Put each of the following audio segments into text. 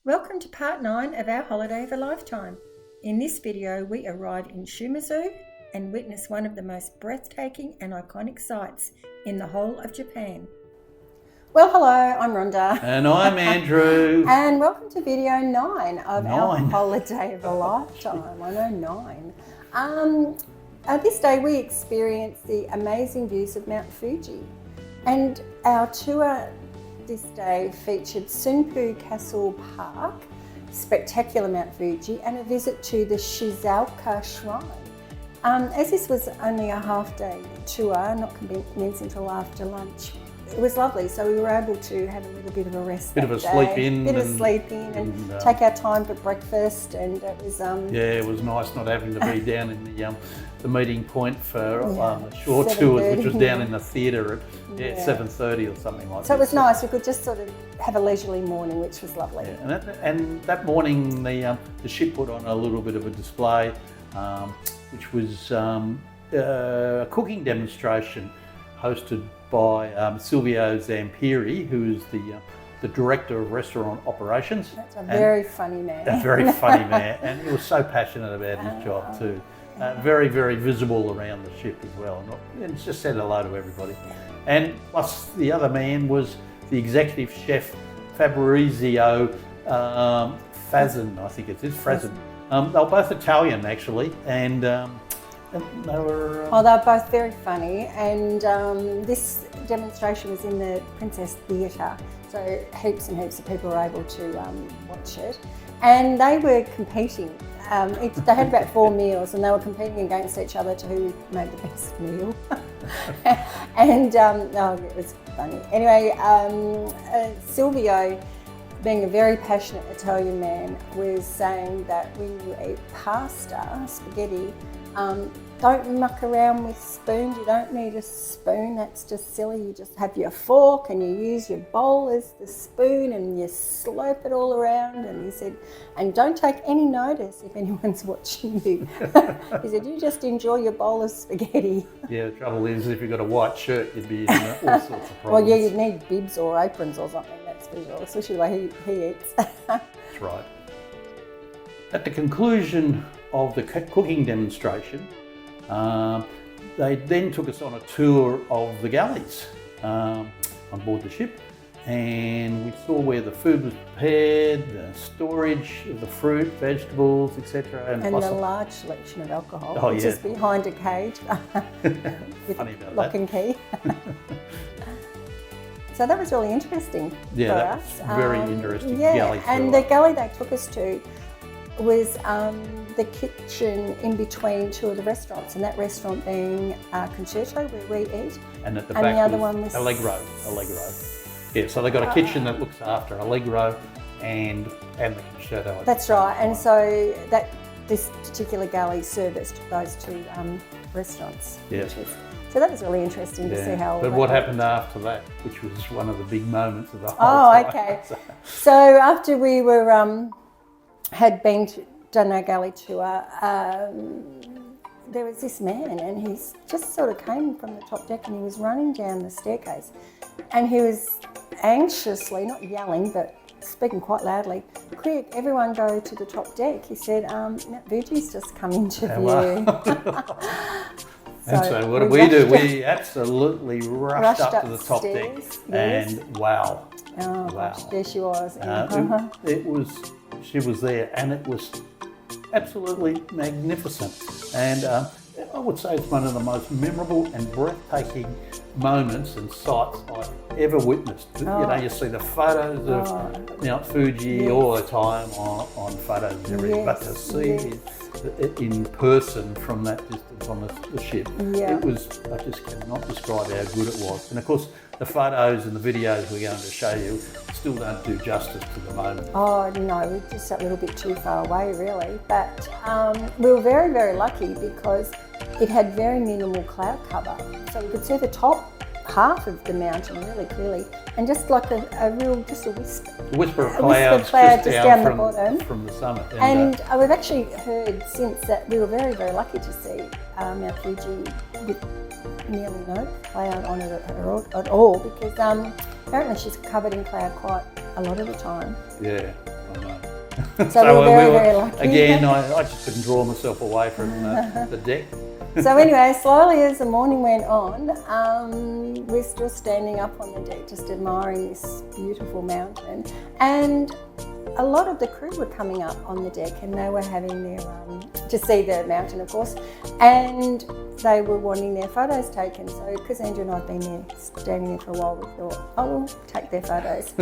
Welcome to part 9 of our holiday of a lifetime. In this video we arrive in Shimizu and witness one of the most breathtaking and iconic sights in the whole of Japan. Well, hello, I'm Rhonda. And I'm Andrew. And welcome to video 9 of our holiday of a lifetime. I know 9. This day we experienced the amazing views of Mt Fuji. And our tour this day featured Sunpu Castle Park, spectacular Mt Fuji, and a visit to the Shizuoka Shrine. As this was only a half-day tour, not commencing until after lunch, it was lovely, so we were able to have a little bit of a rest. Bit of a sleep in. And take our time for breakfast, and it was it was nice not having to be down in the meeting point for the short tours, which was down in the theatre at 7:30 or something like that. So it was nice. We could just sort of have a leisurely morning, which was lovely. Yeah, and that morning the ship put on a little bit of a display, which was a cooking demonstration hosted by Silvio Zampiri, who is the director of restaurant operations. That's a very funny man. A very funny man, and he was so passionate about his job too. Very, very visible around the ship as well. And just said hello to everybody. And plus the other man was the executive chef Fabrizio Fazan, I think it is, Frazan. They were both Italian actually, and they were... they were both very funny, and this demonstration was in the Princess Theatre, so heaps and heaps of people were able to watch it. And they were competing. They had about 4 meals, and they were competing against each other to who made the best meal. And it was funny. Anyway, Silvio, being a very passionate Italian man, was saying that when you eat pasta, spaghetti, don't muck around with spoons. You don't need a spoon, that's just silly. You just have your fork and you use your bowl as the spoon and you slurp it all around. And he said, and don't take any notice if anyone's watching you. He said, you just enjoy your bowl of spaghetti. Yeah, the trouble is if you've got a white shirt, you'd be in all sorts of problems. Well, yeah, you'd need bibs or aprons or something, that's for sure, especially the way he eats. That's right. At the conclusion of the cooking demonstration, they then took us on a tour of the galleys on board the ship, and we saw where the food was prepared, the storage of the fruit, vegetables, etc. And the large selection of alcohol, which is behind a cage with lock and key. So that was really interesting for us. Very interesting galley tour. And the galley they took us to was the kitchen in between 2 of the restaurants, and that restaurant being Concerto, where we eat, and at the back the other one was Allegro. Yeah, so they've got a kitchen that looks after Allegro and the Concerto. That's right, and so this particular galley serviced those 2 restaurants. Yeah. So that was really interesting to see how. But what happened after that, which was one of the big moments of the whole time. Okay. So after we were had done our galley tour, there was this man, and he just sort of came from the top deck, and he was running down the staircase, and he was anxiously, not yelling, but speaking quite loudly, quick, everyone go to the top deck. He said, Mount Fuji's just come into view. And so what did we do? We absolutely rushed up to the top deck, and wow. Oh, gosh, there she was. She was there, and it was absolutely magnificent. And I would say it's one of the most memorable and breathtaking moments and sights I've ever witnessed. You see the photos of Mt Fuji all the time on photos and everything, but to see it in person from that distance on the ship, it was, I just cannot describe how good it was. And of course, the photos and the videos we're going to show you still don't do justice to the moment. Oh no, we're just a little bit too far away really, but we were very, very lucky because it had very minimal cloud cover. So we could see the top half of the mountain really clearly, and just like a real, just a wisp. A whisper of clouds just down the from, bottom. from the summit. And we've actually heard since that we were very, very lucky to see Mt Fuji with nearly no cloud on it at all, because apparently she's covered in cloud quite a lot of the time. Yeah, I know. So we were very lucky. Again, I just couldn't draw myself away from the deck. So anyway, slowly as the morning went on, we're still standing up on the deck just admiring this beautiful mountain. And a lot of the crew were coming up on the deck, and they were having their, to see the mountain of course, and they were wanting their photos taken. So because Andrew and I had been there, standing there for a while, we thought, oh, we'll take their photos.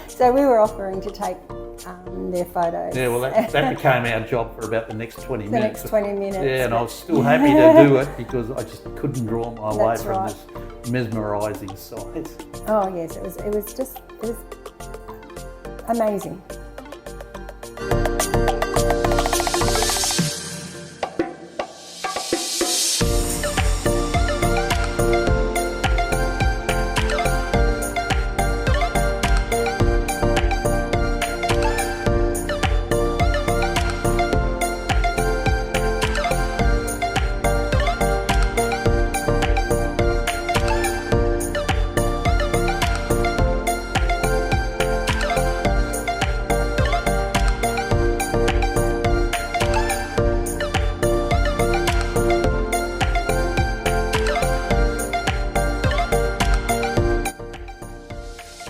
so we were offering to take their photos. Yeah, well that became our job for about the next 20 minutes. The next 20 minutes. Yeah, and I was still happy to do it because I just couldn't draw my way That's from right. this mesmerising sight. Oh yes, it was amazing.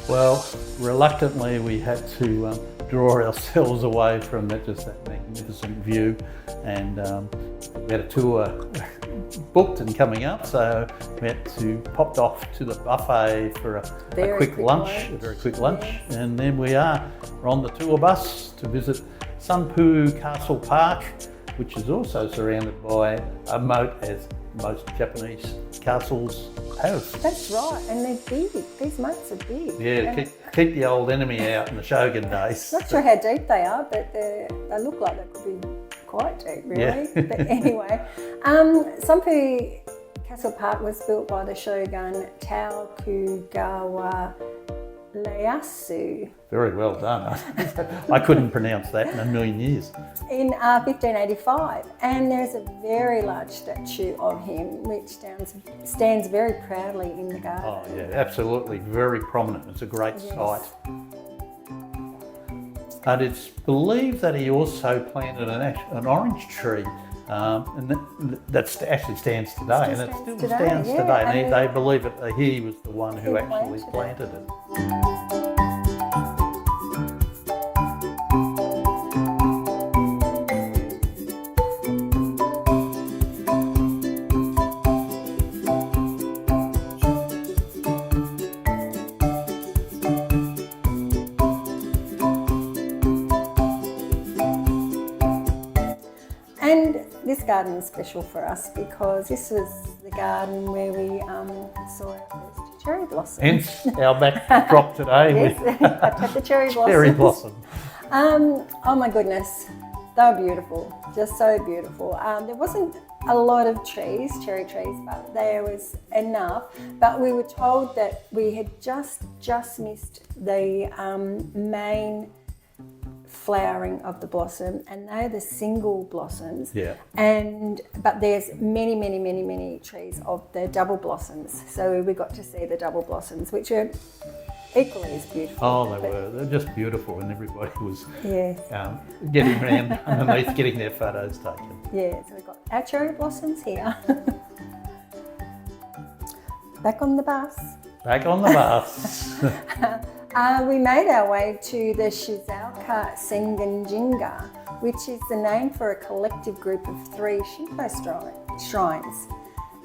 Well, reluctantly we had to draw ourselves away from that magnificent view, and we had a tour booked and coming up, so we had to popped off to the buffet for a very quick lunch, yes. And then we're on the tour bus to visit Sunpu Castle Park, which is also surrounded by a moat, as most Japanese castles have. That's right, and they're big. These moats are big. Yeah, keep the old enemy out in the Shogun days. Not sure how deep they are, but they look like they could be quite deep, really. Yeah. But anyway, Sunpu Castle Park was built by the Shogun Tokugawa Ieyasu. Very well done. I couldn't pronounce that in a million years. In 1585, and there's a very large statue of him which stands very proudly in the garden. Oh yeah, absolutely, very prominent. It's a great sight. And it's believed that he also planted an orange tree, and that actually stands today, and it still stands today. And they believe that he was the one who actually planted it. And this garden is special for us because this was the garden where we saw our first cherry blossom. Hence our backdrop today. Yes, I tapped the cherry blossom. Cherry blossom. Oh my goodness, they were beautiful, just so beautiful. There wasn't a lot of trees, cherry trees, but there was enough. But we were told that we had just missed the main flowering of the blossom, and they're the single blossoms. Yeah. But there's many trees of the double blossoms. So we got to see the double blossoms, which are equally as beautiful. Oh, they're just beautiful, and everybody was getting around underneath, getting their photos taken. Yeah, so we've got our cherry blossoms here. Back on the bus. Back on the bus. We made our way to the Shizuoka Sengenjinga, which is the name for a collective group of 3 Shinto shrines.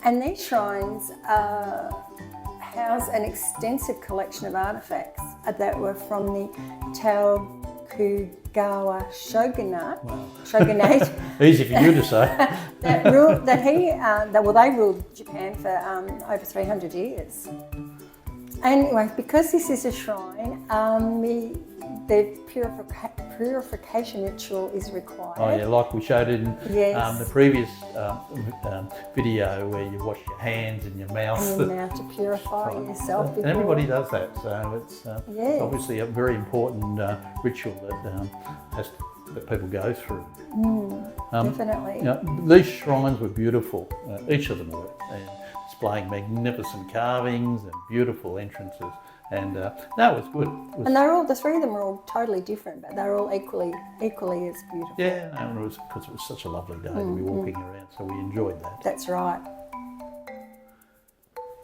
And these shrines house an extensive collection of artefacts that were from the Tokugawa shogunate. Easy for you to say. They ruled Japan for over 300 years. Anyway, because this is a shrine, the purification ritual is required. Oh yeah, like we showed in Yes. the previous video where you wash your hands and your mouth. And your mouth to purify yourself. And everybody does that, so it's Yes. obviously a very important ritual that people go through. Definitely. You know, these shrines were beautiful, each of them were, and displaying magnificent carvings and beautiful entrances. And no, it was good. And the three of them were all totally different, but they're all equally as beautiful. Yeah, no, it was because it was such a lovely day to be walking around, so we enjoyed that. That's right.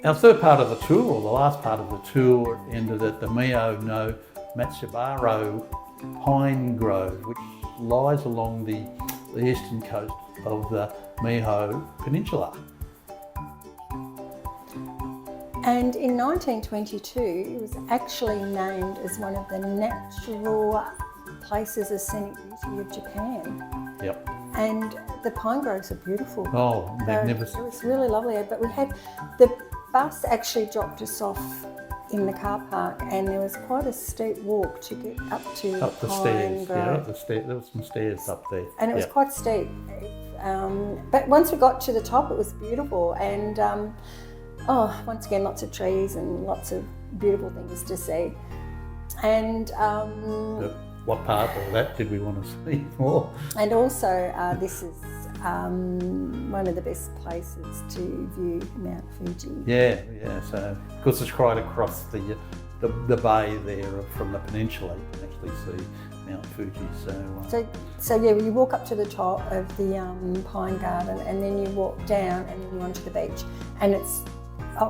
Our third part of the tour, or the last part of the tour, ended at the Miho no Matsubaro pine grove, which lies along the eastern coast of the Miho Peninsula. And in 1922, it was actually named as one of the natural places of scenic beauty of Japan. Yep. And the pine groves are beautiful. Oh, magnificent. So it was really lovely. But the bus actually dropped us off in the car park, and there was quite a steep walk to get up to the pine stairs. grove. Yeah, up the stairs. There were some stairs up there. And it was quite steep. But once we got to the top, it was beautiful. And once again, lots of trees and lots of beautiful things to see. And what part of that did we want to see more? And also, this is one of the best places to view Mt Fuji. Yeah. So, of course, it's right across the bay there from the peninsula. You can actually see Mt Fuji. So you walk up to the top of the pine garden, and then you walk down, and then you're onto the beach, and it's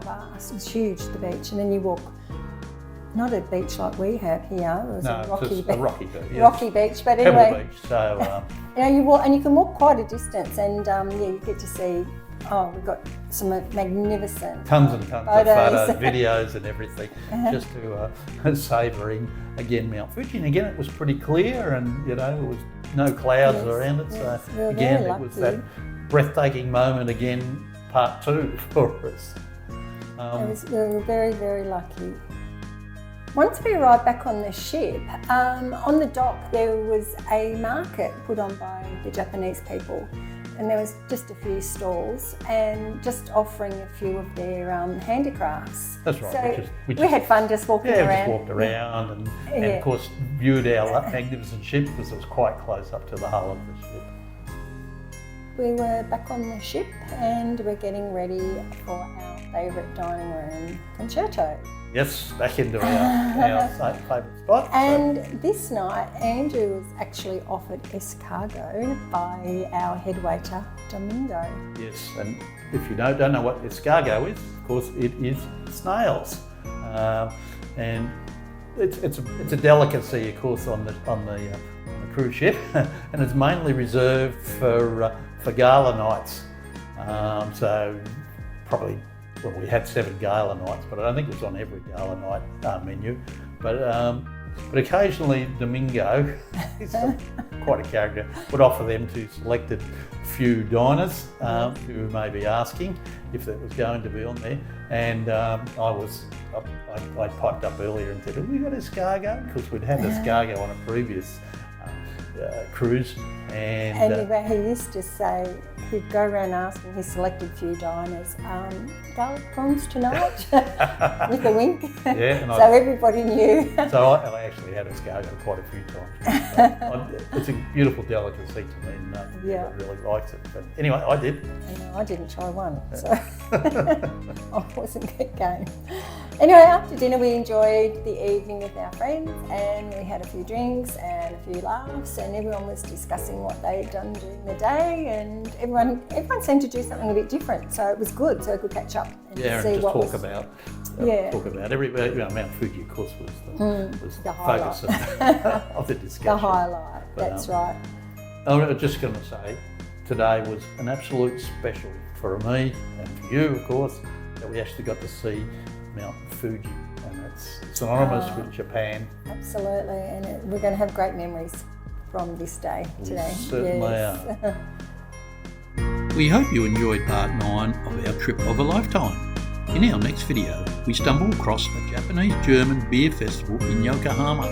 vast. It's huge, the beach, and then you walk. Not a beach like we have here. It was a rocky beach. Yes. Rocky beach, but anyway. Pebble beach. So you walk, and you can walk quite a distance, and you get to see. Oh, we've got some magnificent tons and tons photos. of photos, videos, and everything, just to savouring again Mount Fuji. And again, it was pretty clear, and there was no clouds around it. So again, it was that breathtaking moment again, part 2 for us. We were very, very lucky. Once we arrived back on the ship, on the dock there was a market put on by the Japanese people, and there was just a few stalls and just offering a few of their handicrafts. That's right. So we had fun just walking around. Yeah, just walked around and of course viewed our magnificent ship because it was quite close up to the hull of the ship. We were back on the ship and we're getting ready for our favourite dining room concerto. Yes, back into our favourite spot. And this night, Andrew was actually offered escargot by our head waiter, Domingo. Yes, and if you don't know what escargot is, of course it is snails, and it's a delicacy, of course, on the cruise ship, and it's mainly reserved for gala nights. So probably. Well, we had 7 gala nights, but I don't think it was on every gala night menu. But occasionally Domingo, he's quite a character, would offer them to selected few diners who may be asking if that was going to be on there. And I piped up earlier and said, have we got escargot? Because we'd had escargot on a previous cruise. And he used to say, he'd go around asking his selected few diners, garlic prawns tonight? With a wink. Yeah, and so everybody knew. So I actually had escargot quite a few times. It's a beautiful delicacy to me, and everyone really likes it. But anyway, I did. I didn't try one, so I wasn't good game. Anyway, after dinner we enjoyed the evening with our friends, and we had a few drinks and a few laughs, and everyone was discussing what they'd done during the day, and everyone seemed to do something a bit different, so it was good, so we could catch up and see and what talk about everybody. Mount Fuji, of course, was the focus of the discussion. The highlight, that's right. I was just going to say, today was an absolute special for me and for you, of course, that we actually got to see Mt Fuji, and it's synonymous with Japan. Absolutely, and we're going to have great memories from this day today. We certainly are. We hope you enjoyed part 9 of our trip of a lifetime. In our next video, we stumble across a Japanese-German beer festival in Yokohama.